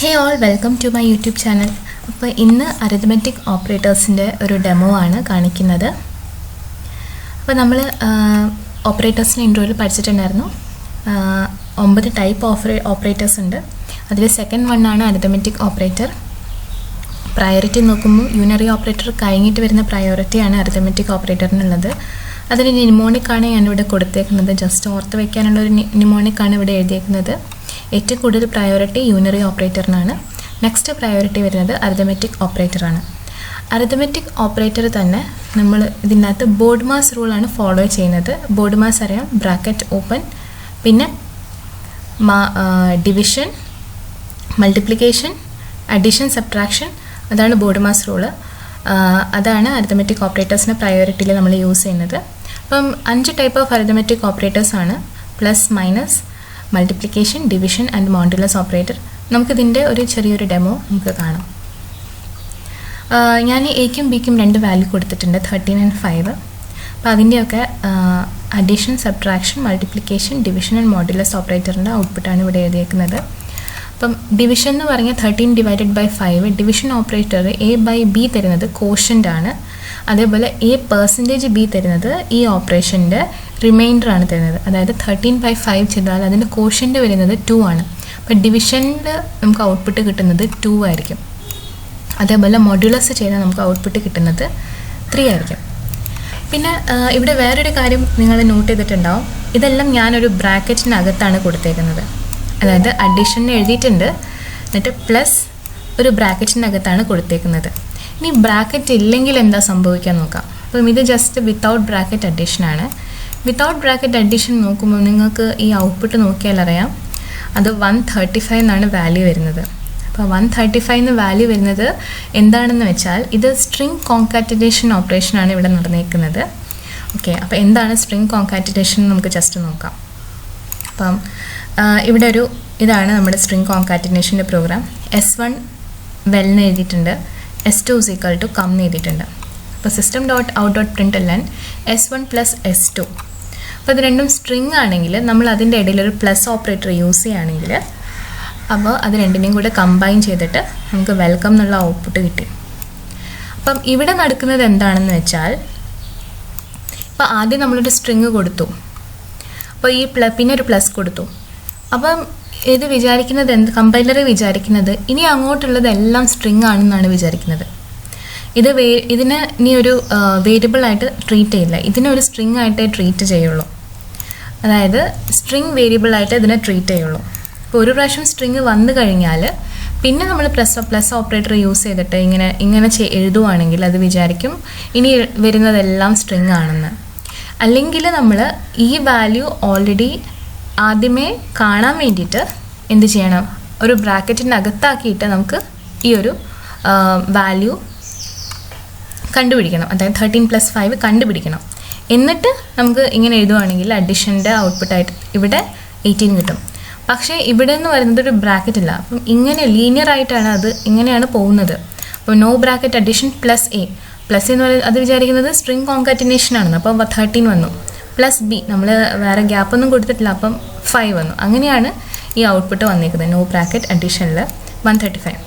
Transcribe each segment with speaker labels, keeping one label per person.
Speaker 1: Hey all, welcome to my YouTube channel. അപ്പോൾ ഇന്ന് arithmetic ഓപ്പറേറ്റേഴ്സിൻ്റെ ഒരു ഡെമോ ആണ് കാണിക്കുന്നത്. അപ്പോൾ നമ്മൾ ഓപ്പറേറ്റേഴ്സിൻ്റെ ഇൻട്രോയിൽ പഠിച്ചിട്ടുണ്ടായിരുന്നു. 9 ടൈപ്പ് ഓപ്പറേറ്റേഴ്സ് ഉണ്ട്. അതിൽ സെക്കൻഡ് വൺ ആണ് അരിത്മെറ്റിക് ഓപ്പറേറ്റർ. പ്രയോറിറ്റി നോക്കുമ്പോൾ യൂണറി ഓപ്പറേറ്റർ കഴിഞ്ഞിട്ട് വരുന്ന പ്രയോറിറ്റിയാണ് അരിത്മെറ്റിക് ഓപ്പറേറ്ററിനുള്ളത്. അതിന് നിമോണിക്കാണ് ഞാനിവിടെ കൊടുത്തേക്കുന്നത്. ജസ്റ്റ് ഓർത്ത് വയ്ക്കാനുള്ള ഒരു നിമോണിക്കാണ് ഇവിടെ എഴുതിയേക്കുന്നത്. ഏറ്റവും കൂടുതൽ പ്രയോറിറ്റി യൂണറി ഓപ്പറേറ്ററിനാണ്. നെക്സ്റ്റ് പ്രയോറിറ്റി വരുന്നത് അരിത്മെറ്റിക് ഓപ്പറേറ്ററാണ്. അരിത്മെറ്റിക് ഓപ്പറേറ്റർ തന്നെ നമ്മൾ ഇതിനകത്ത് ബോർഡ് മാസ് റൂളാണ് ഫോളോ ചെയ്യുന്നത്. ബോർഡ് മാസ് അറിയാം, ബ്രാക്കറ്റ് ഓപ്പൺ, പിന്നെ ഡിവിഷൻ, മൾട്ടിപ്ലിക്കേഷൻ, അഡീഷൻ, സബ്ട്രാക്ഷൻ, അതാണ് ബോർഡ് മാസ് റൂള്. അതാണ് അരിത്മെറ്റിക് ഓപ്പറേറ്റേഴ്സിൻ്റെ പ്രയോറിറ്റിയിൽ നമ്മൾ യൂസ് ചെയ്യുന്നത്. അപ്പം 5 ടൈപ്പ് ഓഫ് അരിത്മെറ്റിക് ഓപ്പറേറ്റേഴ്സാണ്: plus, minus, multiplication, division and modulus operator. നമുക്കിതിൻ്റെ ഒരു ചെറിയൊരു ഡെമോ നമുക്ക് കാണാം. ഞാൻ എയ്ക്കും ബിക്കും 2 വാല്യൂ കൊടുത്തിട്ടുണ്ട്, 13 and 5. അപ്പോൾ അതിൻ്റെയൊക്കെ addition, subtraction, multiplication, division and modulus ഓപ്പറേറ്ററിൻ്റെ ഔട്ട്പുട്ടാണ് ഇവിടെ എഴുതിയേക്കുന്നത്. അപ്പം ഡിവിഷൻ എന്ന് പറഞ്ഞാൽ 13 divided by 5. Division operator A by B quotient കോഷ്യൻ്റ് ആണ്. അതേപോലെ എ% ബി തരുന്നത് ഈ ഓപ്പറേഷൻ്റെ റിമൈൻഡർ ആണ് തരുന്നത്. അതായത് 13/5 ചെയ്താൽ അതിൻ്റെ കോഷ്യൻ്റ് വരുന്നത് 2 ആണ്. അപ്പോൾ ഡിവിഷനിൽ നമുക്ക് ഔട്ട്പുട്ട് കിട്ടുന്നത് 2 ആയിരിക്കും. അതേപോലെ മോഡുലസ് ചെയ്താൽ നമുക്ക് ഔട്ട്പുട്ട് കിട്ടുന്നത് 3 ആയിരിക്കും. പിന്നെ ഇവിടെ വേറൊരു കാര്യം നിങ്ങൾ നോട്ട് ചെയ്തിട്ടുണ്ടാവും. ഇതെല്ലാം ഞാനൊരു ബ്രാക്കറ്റിനകത്താണ് കൊടുത്തേക്കുന്നത്. അതായത് അഡീഷൻ എഴുതിയിട്ടുണ്ട്, എന്നിട്ട് പ്ലസ് ഒരു ബ്രാക്കറ്റിനകത്താണ് കൊടുത്തേക്കുന്നത്. ഇനി ബ്രാക്കറ്റ് ഇല്ലെങ്കിൽ എന്താ സംഭവിക്കാൻ നോക്കാം. അപ്പം ഇത് ജസ്റ്റ് വിത്തൗട്ട് ബ്രാക്കറ്റ് അഡീഷനാണ്. വിത്തൗട്ട് ബ്രാക്കറ്റ് അഡീഷൻ നോക്കുമ്പോൾ നിങ്ങൾക്ക് ഈ ഔട്ട്പുട്ട് നോക്കിയാൽ അറിയാം, അത് 135 എന്നാണ് വാല്യൂ വരുന്നത്. അപ്പോൾ 135 എന്ന് വാല്യൂ വരുന്നത് എന്താണെന്ന് വെച്ചാൽ ഇത് സ്ട്രിങ് കോൺകാറ്റിനേഷൻ ഓപ്പറേഷനാണ് ഇവിടെ നടന്നേക്കുന്നത്. ഓക്കെ, അപ്പോൾ എന്താണ് സ്ട്രിങ് കോൺകാറ്റിനേഷൻ നമുക്ക് ജസ്റ്റ് നോക്കാം. അപ്പം ഇവിടെ ഇതാണ് നമ്മുടെ സ്ട്രിങ് കോൺകാറ്റിനേഷൻ്റെ പ്രോഗ്രാം. S1 വെൽന്ന് എഴുതിയിട്ടുണ്ട്, S2 = കം എന്ന് എഴുതിയിട്ടുണ്ട്. അപ്പോൾ system.out.println S1 + S2. അപ്പോൾ ഇത് രണ്ടും സ്ട്രിങ് ആണെങ്കിൽ നമ്മൾ അതിൻ്റെ ഇടയിൽ ഒരു പ്ലസ് ഓപ്പറേറ്റർ യൂസ് ചെയ്യുകയാണെങ്കിൽ അപ്പോൾ അത് രണ്ടിനെയും കൂടെ കമ്പൈൻ ചെയ്തിട്ട് നമുക്ക് വെൽക്കം എന്നുള്ള ഔട്ട്പുട്ട് കിട്ടി. അപ്പം ഇവിടെ നടക്കുന്നത് എന്താണെന്ന് വെച്ചാൽ, ഇപ്പോൾ ആദ്യം നമ്മളൊരു സ്ട്രിങ് കൊടുത്തു, അപ്പോൾ ഈ പിന്നെ ഒരു പ്ലസ് കൊടുത്തു. അപ്പം ഇത് വിചാരിക്കുന്നത് കമ്പൈലർ വിചാരിക്കുന്നത് ഇനി അങ്ങോട്ടുള്ളതെല്ലാം സ്ട്രിങ് ആണെന്നാണ് വിചാരിക്കുന്നത്. ഇതിനെ ഇനി ഒരു വേരിയബിളായിട്ട് ട്രീറ്റ് ചെയ്യില്ല, ഇതിനെ ഒരു സ്ട്രിങ് ആയിട്ടേ ട്രീറ്റ് ചെയ്യുള്ളൂ. അതായത് സ്ട്രിങ് വേരിയബിളായിട്ട് ഇതിനെ ട്രീറ്റ് ചെയ്യുള്ളൂ. ഇപ്പോൾ ഒരു പ്രാവശ്യം സ്ട്രിങ് വന്നു കഴിഞ്ഞാൽ പിന്നെ നമ്മൾ പ്ലസ് ഓപ്പറേറ്റർ യൂസ് ചെയ്തിട്ട് ഇങ്ങനെ എഴുതുവാണെങ്കിൽ അത് വിചാരിക്കും ഇനി വരുന്നതെല്ലാം സ്ട്രിങ് ആണെന്ന്. അല്ലെങ്കിൽ നമ്മൾ ഈ വാല്യൂ ഓൾറെഡി ആദ്യമേ കാണാൻ വേണ്ടിയിട്ട് എന്ത് ചെയ്യണം, ഒരു ബ്രാക്കറ്റിനകത്താക്കിയിട്ട് നമുക്ക് ഈ ഒരു വാല്യൂ കണ്ടുപിടിക്കണം. അതായത് 13 + 5 കണ്ടുപിടിക്കണം. എന്നിട്ട് നമുക്ക് ഇങ്ങനെ എഴുതുവാണെങ്കിൽ അഡീഷൻ്റെ ഔട്ട്പുട്ടായിട്ട് ഇവിടെ 18 കിട്ടും. പക്ഷേ ഇവിടെ എന്ന് പറയുന്നത് ഒരു ബ്രാക്കറ്റ് ഇല്ല. അപ്പം ഇങ്ങനെ ലീനിയർ ആയിട്ടാണ് അത് ഇങ്ങനെയാണ് പോകുന്നത്. അപ്പോൾ no bracket addition plus A. Plus എന്ന് പറയുന്നത് അത് വിചാരിക്കുന്നത് സ്ട്രിങ് കോൺകാറ്റിനേഷൻ ആണെന്ന്. അപ്പോൾ 13 വന്നു, പ്ലസ് ബി നമ്മൾ വേറെ ഗ്യാപ്പൊന്നും കൊടുത്തിട്ടില്ല, അപ്പം 5 വന്നു. അങ്ങനെയാണ് ഈ ഔട്ട്പുട്ട് വന്നിരിക്കുന്നത്, നോ ബ്രാക്കറ്റ് അഡീഷനിൽ 135.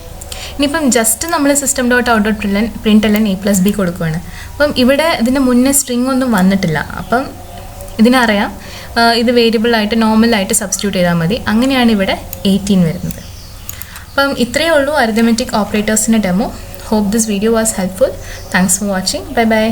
Speaker 1: ഇനിയിപ്പം ജസ്റ്റ് നമ്മൾ system.out.println A + B കൊടുക്കുകയാണ്. അപ്പം ഇവിടെ ഇതിൻ്റെ മുന്നേ സ്ട്രിങ് ഒന്നും വന്നിട്ടില്ല. അപ്പം ഇതിനറിയാം ഇത് വേരിയബിളായിട്ട് നോർമലായിട്ട് സബ്സ്റ്റിറ്റ്യൂട്ട് ചെയ്താൽ മതി. അങ്ങനെയാണ് ഇവിടെ 18 വരുന്നത്. അപ്പം ഇത്രയേ ഉള്ളൂ അരിത്മെറ്റിക് ഓപ്പറേറ്റേഴ്സിൻ്റെ demo. Hope this video was helpful. Thanks for watching. Bye by.